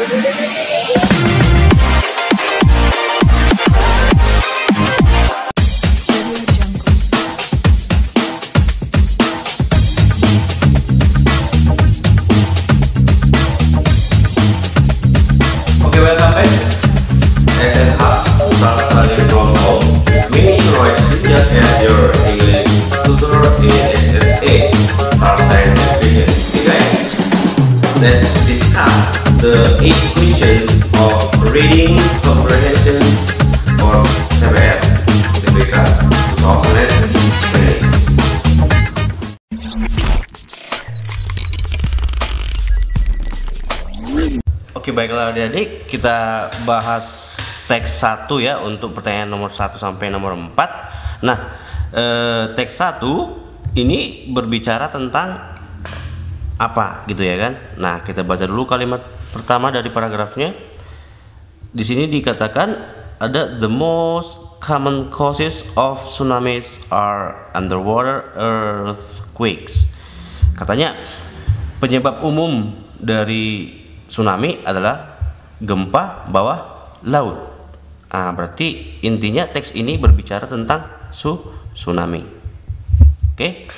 Welcome back. Meaning right just as your English tutor in SSA part-time education. Okay, let's discuss the 8 questions of reading comprehension for CPNS UTBK 2020. Oke, baiklah adik-adik, kita bahas teks 1 ya untuk pertanyaan nomor 1 sampai nomor 4. Nah, teks 1 ini berbicara tentang apa gitu ya kan. Nah, kita baca dulu kalimat pertama dari paragrafnya. Di sini dikatakan ada the most common causes of tsunamis are underwater earthquakes. Katanya penyebab umum dari tsunami adalah gempa bawah laut. Berarti intinya teks ini berbicara tentang tsunami. Oke.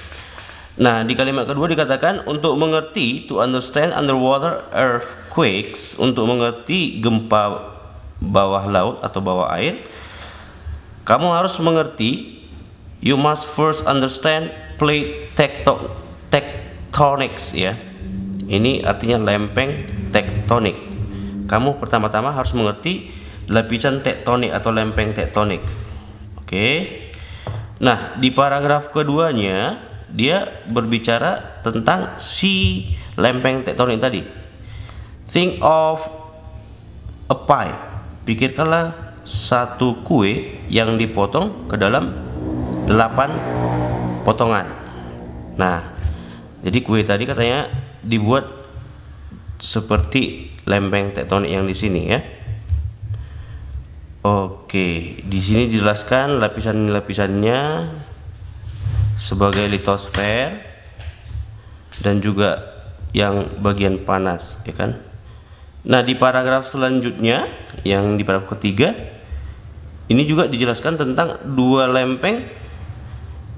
Nah, di kalimat kedua dikatakan untuk mengerti, to understand underwater earthquakes, untuk mengerti gempa bawah laut atau bawah air, kamu harus mengerti, you must first understand plate tectonics ya. Ini artinya lempeng tektonik. Kamu pertama-tama harus mengerti lapisan tektonik atau lempeng tektonik. Oke. Nah, di paragraf keduanya dia berbicara tentang si lempeng tektonik tadi. Think of a pie. Pikirkanlah satu kue yang dipotong ke dalam 8 potongan. Nah, jadi kue tadi katanya dibuat seperti lempeng tektonik yang di sini ya. Oke, di sini dijelaskan lapisan-lapisannya sebagai litosfer dan juga yang bagian panas ya kan. Nah, di paragraf selanjutnya yang di paragraf ketiga ini juga dijelaskan tentang dua lempeng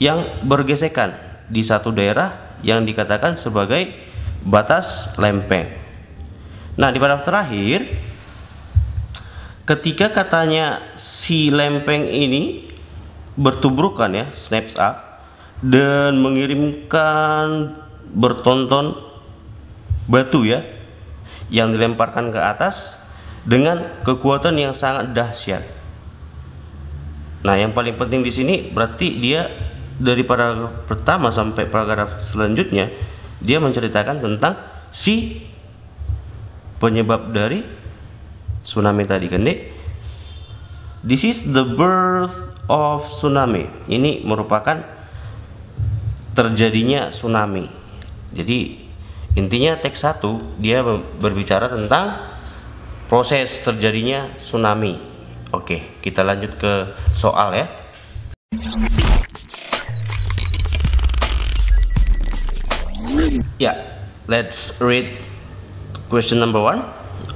yang bergesekan di satu daerah yang dikatakan sebagai batas lempeng. Nah, di paragraf terakhir ketika katanya si lempeng ini bertubrukan ya, snaps up, dan mengirimkan bertonton batu ya yang dilemparkan ke atas dengan kekuatan yang sangat dahsyat. Nah, yang paling penting di sini berarti dia dari paragraf pertama sampai paragraf selanjutnya dia menceritakan tentang si penyebab dari tsunami tadi kan dek. This is the birth of tsunami. Ini merupakan terjadinya tsunami. Jadi intinya teks 1 dia berbicara tentang proses terjadinya tsunami. Oke, kita lanjut ke soal ya. Let's read question number 1.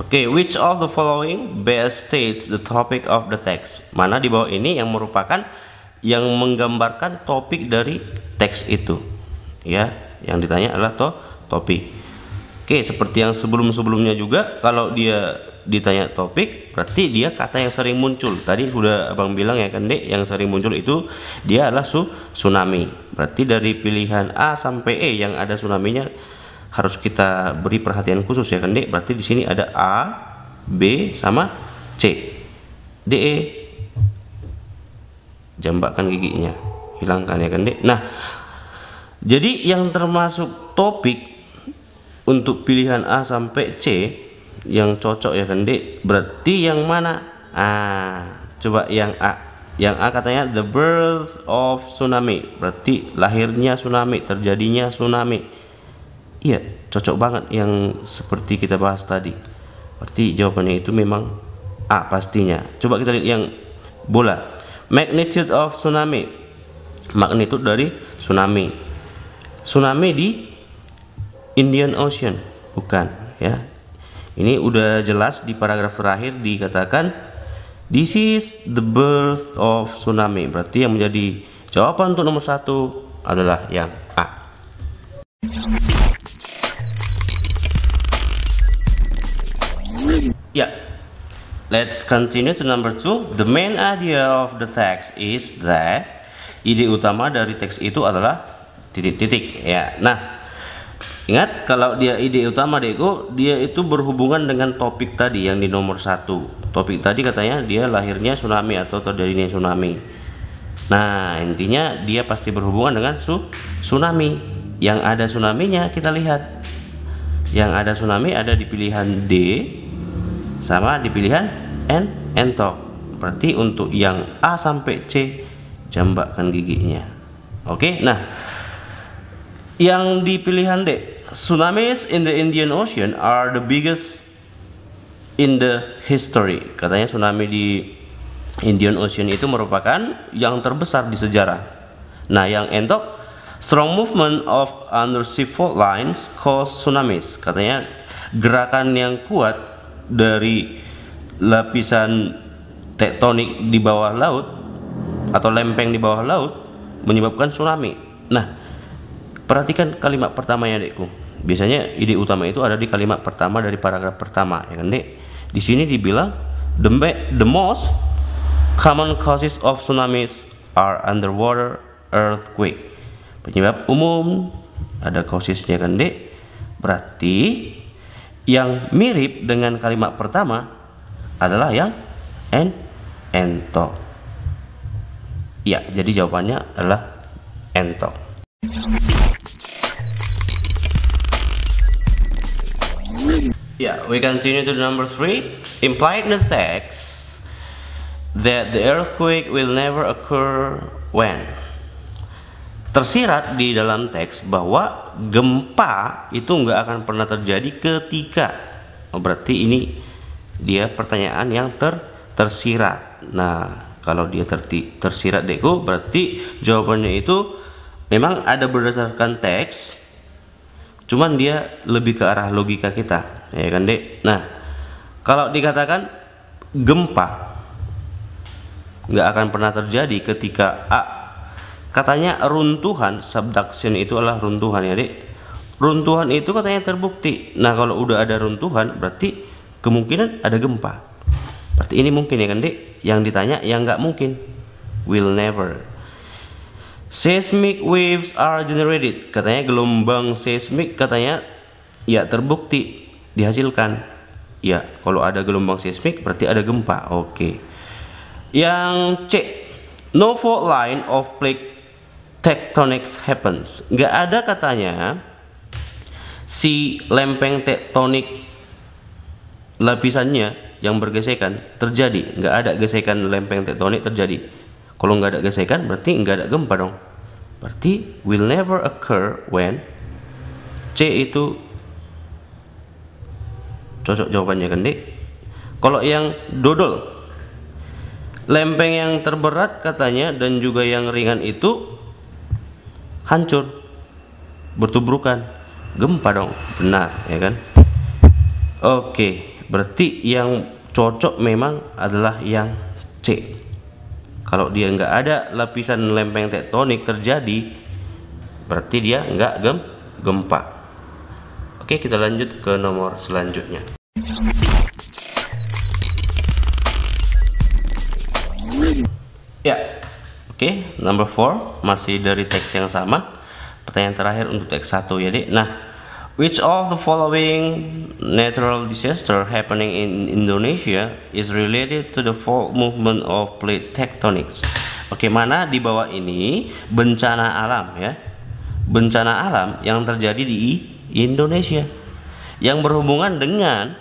Okay, which of the following best states the topic of the text? Mana di bawah ini yang merupakan yang menggambarkan topik dari teks itu? Ya, yang ditanya adalah topik. Oke, seperti yang sebelum-sebelumnya juga, kalau dia ditanya topik, berarti dia kata yang sering muncul. Tadi sudah abang bilang ya kan dek, yang sering muncul itu dia adalah tsunami. Berarti dari pilihan A sampai E yang ada tsunaminya harus kita beri perhatian khusus ya kan dek. Berarti di sini ada A, B sama C. D, E, jambakkan giginya, hilangkan ya kan dek. Nah, jadi yang termasuk topik untuk pilihan A sampai C yang cocok ya kan dek, berarti yang mana? Coba yang A. Yang A katanya the birth of tsunami, berarti lahirnya tsunami, terjadinya tsunami. Iya, cocok banget yang seperti kita bahas tadi. Berarti jawabannya itu memang A pastinya. Coba kita lihat yang bola. Magnitude of tsunami, magnitude dari tsunami. Tsunami di Indian Ocean, bukan ya. Ini udah jelas di paragraf terakhir dikatakan this is the birth of tsunami. Berarti yang menjadi jawaban untuk nomor 1 adalah yang A. Ya, let's continue to number 2. The main idea of the text is that, ide utama dari teks itu adalah titik-titik ya. Nah, ingat kalau dia ide utama Deko, dia itu berhubungan dengan topik tadi yang di nomor 1. Topik tadi katanya dia lahirnya tsunami atau terjadinya tsunami. Nah, intinya dia pasti berhubungan dengan tsunami. Yang ada tsunami-nya kita lihat. Yang ada tsunami ada di pilihan D sama di pilihan entok. Berarti untuk yang A sampai C jambakkan giginya. Oke, nah yang di pilihan D, tsunamis in the Indian Ocean are the biggest in the history. Katanya tsunami di Indian Ocean itu merupakan yang terbesar di sejarah. Nah, yang entok, strong movement of undersea fault lines cause tsunamis. Katanya gerakan yang kuat dari lapisan tektonik di bawah laut atau lempeng di bawah laut menyebabkan tsunami. Nah, perhatikan kalimat pertamanya, Dekku. Biasanya ide utama itu ada di kalimat pertama dari paragraf pertama, ya kan, Dek? Di sini dibilang the most common causes of tsunamis are underwater earthquake. Penyebab umum ada causesnya, kan, Dek? Berarti yang mirip dengan kalimat pertama adalah yang entok. Ya, jadi jawabannya adalah entok. Yeah, we continue to number 3. Implied in the text that the earthquake will never occur when. Tersirat di dalam teks bahwa gempa itu nggak akan pernah terjadi ketika. Berarti ini dia pertanyaan yang tersirat. Nah, kalau dia tersirat, Deko, berarti jawabannya itu memang ada berdasarkan teks, cuman dia lebih ke arah logika kita, ya kan, Dek? Nah, kalau dikatakan gempa nggak akan pernah terjadi ketika A, katanya runtuhan, subduction itu adalah runtuhan, ya, Dek. Runtuhan itu katanya terbukti. Nah, kalau udah ada runtuhan berarti kemungkinan ada gempa. Berarti ini mungkin, ya kan, Dek? Yang ditanya yang nggak mungkin, will never. Seismic waves are generated. Katanya gelombang seismik katanya ya terbukti dihasilkan. Ya, kalau ada gelombang seismik berarti ada gempa. Oke. Yang C, no fault line of plate tectonics happens. Nggak ada katanya si lempeng tektonik lapisannya yang bergesekan terjadi. Nggak ada gesekan lempeng tektonik terjadi. Kalau nggak ada gesekan berarti nggak ada gempa dong. Berarti will never occur when. C itu cocok jawabannya, kan, Dek? Kalau yang dodol, lempeng yang terberat katanya dan juga yang ringan itu hancur, bertubrukan, gempa dong. Benar, ya kan? Oke, berarti yang cocok memang adalah yang C. Kalau dia nggak ada lapisan lempeng tektonik terjadi, berarti dia nggak gempa. Oke, kita lanjut ke nomor selanjutnya. Ya, oke, number 4 masih dari teks yang sama. Pertanyaan terakhir untuk teks 1, ya, Dek. Nah, which of the following natural disaster happening in Indonesia is related to the fault movement of plate tectonics? Oke, mana di bawah ini bencana alam, ya? Bencana alam yang terjadi di Indonesia yang berhubungan dengan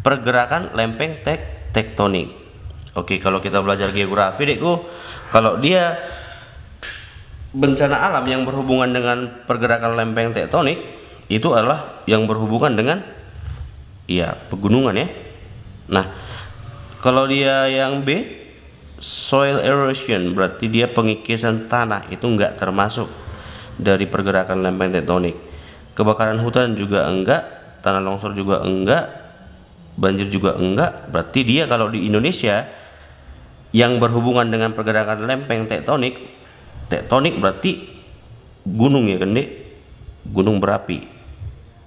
pergerakan lempeng tektonik. Oke, kalau kita belajar geografi, Dekku, kalau dia bencana alam yang berhubungan dengan pergerakan lempeng tektonik itu adalah yang berhubungan dengan ya pegunungan, ya. Nah, kalau dia yang B, soil erosion, berarti dia pengikisan tanah, itu enggak termasuk dari pergerakan lempeng tektonik. Kebakaran hutan juga enggak, tanah longsor juga enggak, banjir juga enggak. Berarti dia kalau di Indonesia yang berhubungan dengan pergerakan lempeng tektonik berarti gunung ya kan, Dek? Gunung berapi.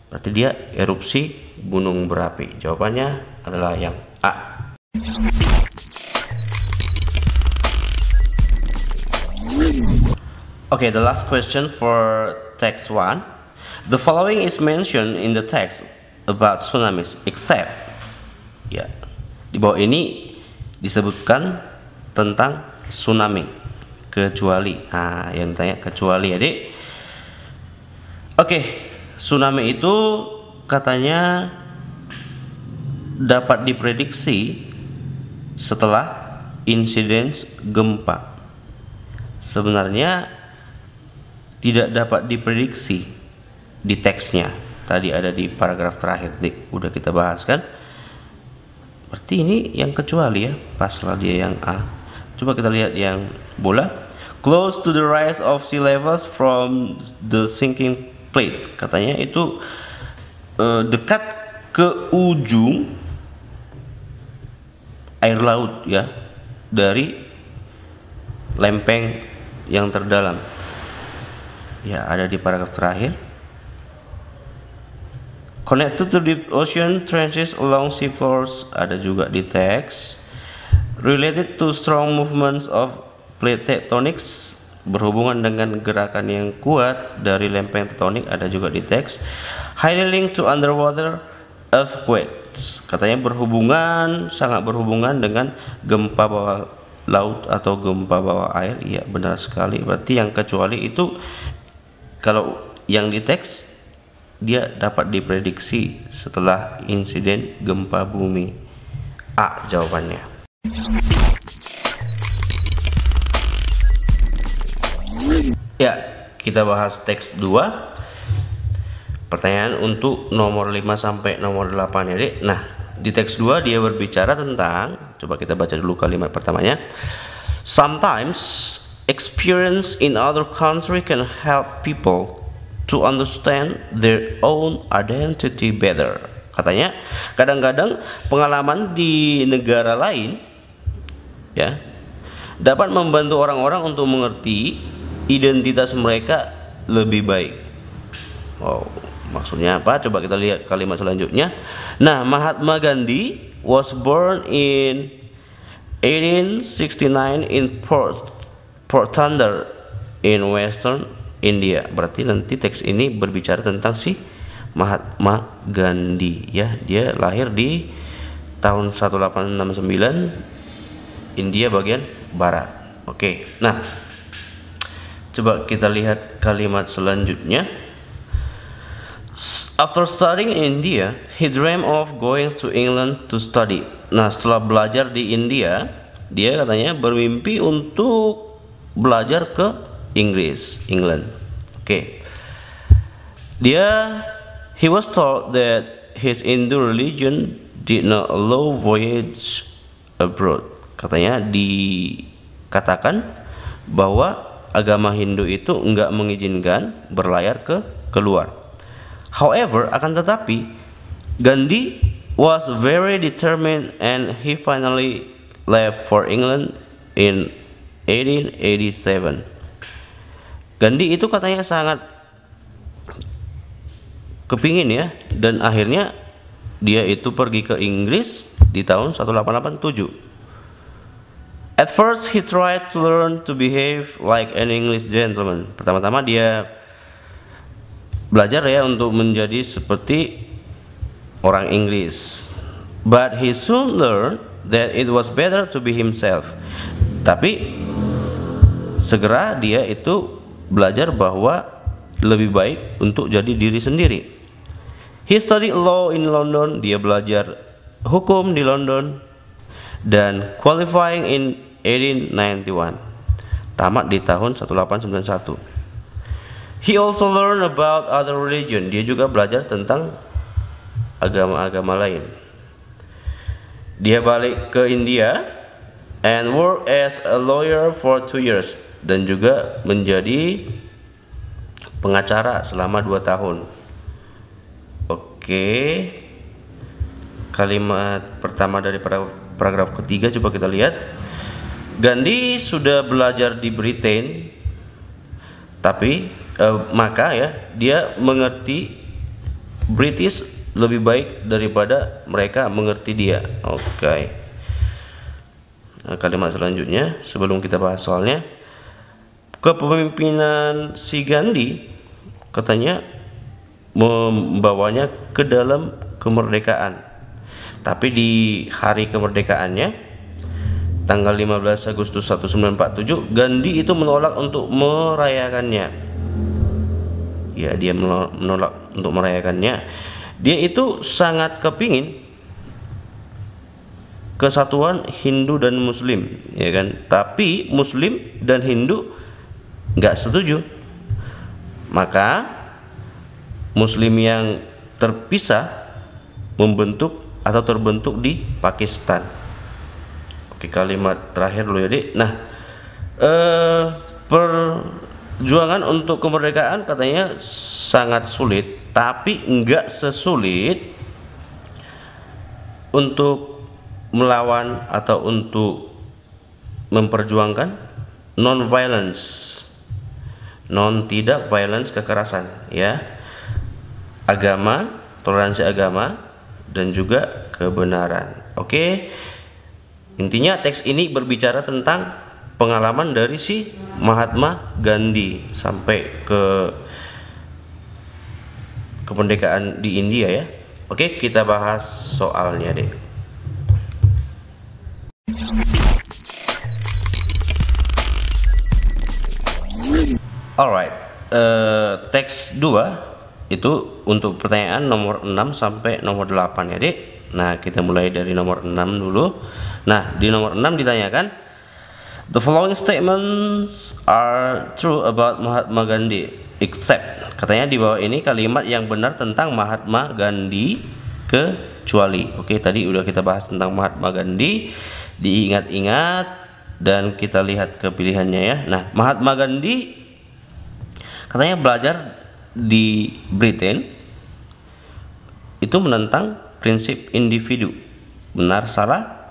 Berarti dia erupsi gunung berapi. Jawabannya adalah yang A. Okay, the last question for text 1. The following is mentioned in the text about tsunamis except, ya, di bawah ini disebutkan tentang tsunami kecuali. Nah, yang ditanya kecuali, adik. Oke, tsunami itu katanya dapat diprediksi setelah insiden gempa. Sebenarnya tidak dapat diprediksi di teksnya. Tadi ada di paragraf terakhir, Dik. Udah kita bahas kan? Berarti ini yang kecuali ya. Paslah dia yang A. Coba kita lihat yang bola. Close to the rise of sea levels from the sinking plate. Katanya itu dekat ke ujung air laut ya, dari lempeng yang terdalam. Ya, ada di paragraf terakhir. Connected to deep ocean trenches along sea floors, ada juga di teks. Related to strong movements of plate tectonics, berhubungan dengan gerakan yang kuat dari lempeng tektonik, ada juga di teks. Highly linked to underwater earthquakes, katanya berhubungan, sangat berhubungan dengan gempa bawah laut atau gempa bawah air. Iya, benar sekali. Berarti yang kecuali itu kalau yang di teks dia dapat diprediksi setelah insiden gempa bumi. A jawabannya. Ya, kita bahas teks 2. Pertanyaan untuk nomor 5 sampai nomor 8 ya, Dek. Nah, di teks 2 dia berbicara tentang, coba kita baca dulu kalimat pertamanya. Sometimes experience in other country can help people to understand their own identity better. Katanya kadang-kadang pengalaman di negara lain ya dapat membantu orang-orang untuk mengerti identitas mereka lebih baik. Wow, maksudnya apa? Coba kita lihat kalimat selanjutnya. Nah, Mahatma Gandhi was born in 1869 in Port Thunder in Western India. Berarti nanti teks ini berbicara tentang si Mahatma Gandhi ya. Dia lahir di tahun 1869 India bagian barat. Oke. Nah, coba kita lihat kalimat selanjutnya. After studying in India, he dreamed of going to England to study. Nah, setelah belajar di India, dia katanya bermimpi untuk belajar ke Inggris, England. Oke. He was told that his Hindu religion did not allow voyage abroad. Katanya dikatakan bahwa agama Hindu itu enggak mengizinkan berlayar ke keluar. However, akan tetapi Gandhi was very determined and he finally left for England in 1887. Gandhi itu katanya sangat kepingin ya, dan akhirnya dia itu pergi ke Inggris di tahun 1887. At first he tried to learn to behave like an English gentleman. Pertama-tama dia belajar ya untuk menjadi seperti orang Inggris. But he soon learned that it was better to be himself. Tapi segera dia itu belajar bahwa lebih baik untuk jadi diri sendiri. He studied law in London. Dia belajar hukum di London dan qualifying in 1891. Tamat di tahun 1891. He also learned about other religion. Dia juga belajar tentang agama-agama lain. Dia balik ke India and worked as a lawyer for 2 years, dan juga menjadi pengacara selama 2 tahun. Oke. kalimat pertama dari paragraf ketiga, coba kita lihat. Gandhi sudah belajar di Britain, tapi maka ya dia mengerti British lebih baik daripada mereka mengerti dia. Oke. Nah, kalimat selanjutnya sebelum kita bahas soalnya, kepemimpinan si Gandhi katanya membawanya ke dalam kemerdekaan. Tapi di hari kemerdekaannya tanggal 15 Agustus 1947, Gandhi itu menolak untuk merayakannya. Ya, dia menolak untuk merayakannya. Dia itu sangat kepingin kesatuan Hindu dan Muslim, ya kan? Tapi Muslim dan Hindu nggak setuju. Maka Muslim yang terpisah terbentuk di Pakistan. Oke, kalimat terakhir dulu ya, Dik. Nah, perjuangan untuk kemerdekaan katanya sangat sulit, tapi nggak sesulit untuk melawan atau untuk memperjuangkan non-violence, tidak violence, kekerasan, ya, agama, toleransi agama, dan juga kebenaran. Oke. Intinya teks ini berbicara tentang pengalaman dari si Mahatma Gandhi sampai ke kemerdekaan di India ya. Oke, kita bahas soalnya deh. Alright, teks 2 itu untuk pertanyaan nomor 6 sampai nomor 8 ya, Dek. Nah, kita mulai dari nomor 6 dulu. Nah, di nomor 6 ditanyakan, the following statements are true about Mahatma Gandhi, except, katanya di bawah ini kalimat yang benar tentang Mahatma Gandhi kecuali. Oke, tadi udah kita bahas tentang Mahatma Gandhi, diingat-ingat dan kita lihat ke pilihannya ya. Nah, Mahatma Gandhi katanya belajar di Britain itu menentang prinsip individu. Benar, salah?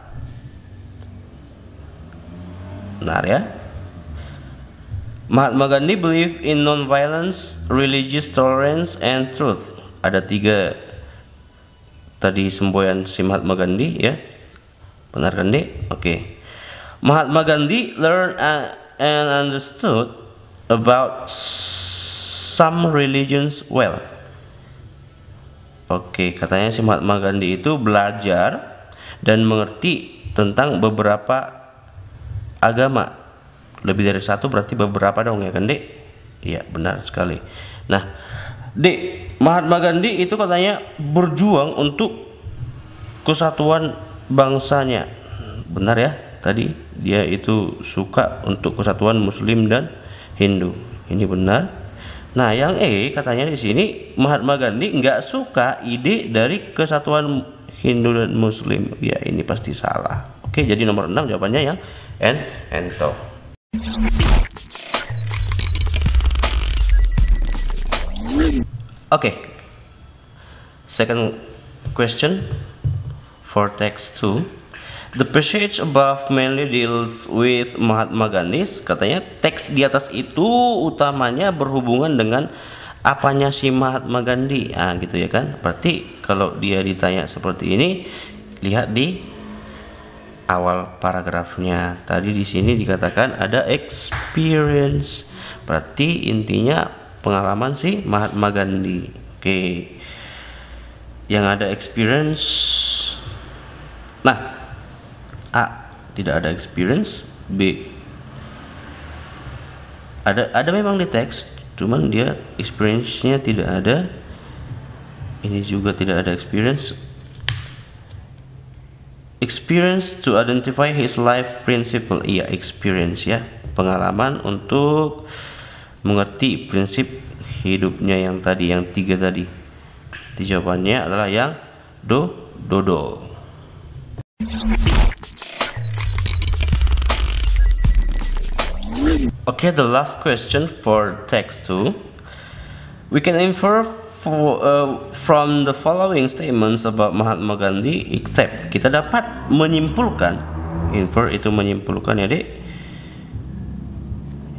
Benar ya. Mahatma Gandhi believe in non-violence, religious tolerance, and truth. Ada 3 tadi semboyan si Mahatma Gandhi ya. Benar kan, Dek? Oke. Mahatma Gandhi learned and understood about some religions well. Oke, katanya si Mahatma Gandhi itu belajar dan mengerti tentang beberapa agama. Lebih dari 1 berarti beberapa dong ya kan, Dek? Iya, benar sekali. Nah, Dek, Mahatma Gandhi itu katanya berjuang untuk kesatuan bangsanya. Benar ya? Tadi dia itu suka untuk kesatuan Muslim dan Hindu. Ini benar. Nah, yang katanya di sini Mahatma Gandhi nggak suka ide dari kesatuan Hindu dan Muslim. Ya, ini pasti salah. Oke, jadi nomor 6 jawabannya yang ento. Oke. Second question for text 2. The passage above mainly deals with Mahatma Gandhi. Katanya teks di atas itu utamanya berhubungan dengan apanya si Mahatma Gandhi. Ah, gitu ya kan? Berarti kalau dia ditanya seperti ini, lihat di awal paragrafnya. Tadi di sini dikatakan ada experience. Berarti intinya pengalaman si Mahatma Gandhi. Oke. Yang ada experience. Nah, A, tidak ada experience. B, ada memang di teks, cuman dia experience-nya tidak ada. Ini juga tidak ada experience. Experience to identify his life principle. Iya, experience ya, pengalaman untuk mengerti prinsip hidupnya yang tadi, yang 3 tadi. Jawabannya adalah yang dodol. Okay, the last question for text 2. We can infer from the following statements about Mahatma Gandhi, except kita dapat menyimpulkan, infer itu menyimpulkan ya dek,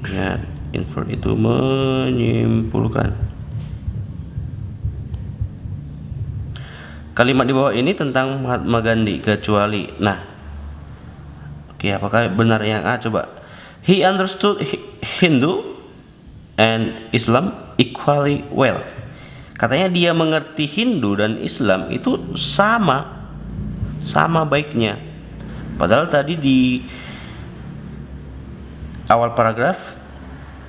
ya infer itu menyimpulkan. Kalimat di bawah ini tentang Mahatma Gandhi kecuali, nah, oke, apakah benar yang A? Coba. He understood Hindu and Islam equally well. Katanya dia mengerti Hindu dan Islam itu sama baiknya. Padahal tadi di awal paragraf,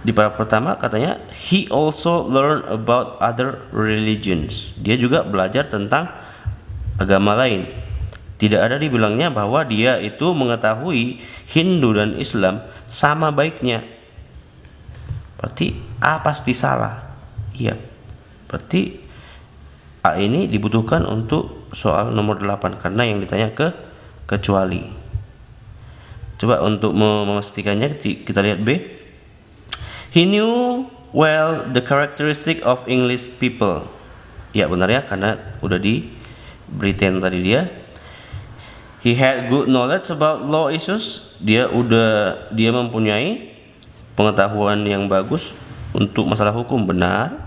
di paragraf pertama katanya he also learned about other religions. Dia juga belajar tentang agama lain. Tidak ada dibilangnya bahwa dia itu mengetahui Hindu dan Islam sama baiknya. Berarti A pasti salah. Iya. Berarti A ini dibutuhkan untuk soal nomor 8 karena yang ditanya kecuali. Coba untuk memastikannya kita lihat B. He knew well the characteristic of English people. Ya benar ya, karena udah diberitain tadi dia. He had good knowledge about law issues. Dia mempunyai pengetahuan yang bagus untuk masalah hukum, benar.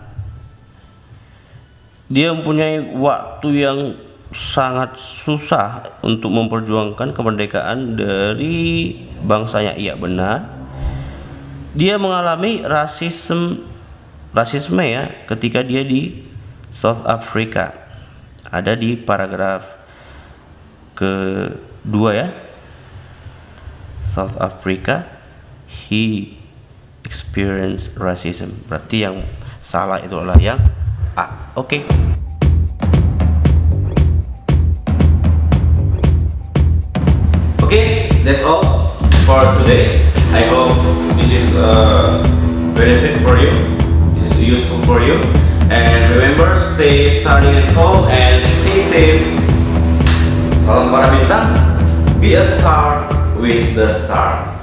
Dia mempunyai waktu yang sangat susah untuk memperjuangkan kemerdekaan dari bangsanya, iya benar. Dia mengalami rasisme ya ketika dia di South Africa. Ada di paragraf kedua ya. South Africa, he experienced racism. Berarti yang salah itu adalah yang A. Oke. Okay, that's all for today. I hope this is benefit for you. This is useful for you. And remember, stay studying at home and stay safe. Salam para bintang. Be a star with the stars.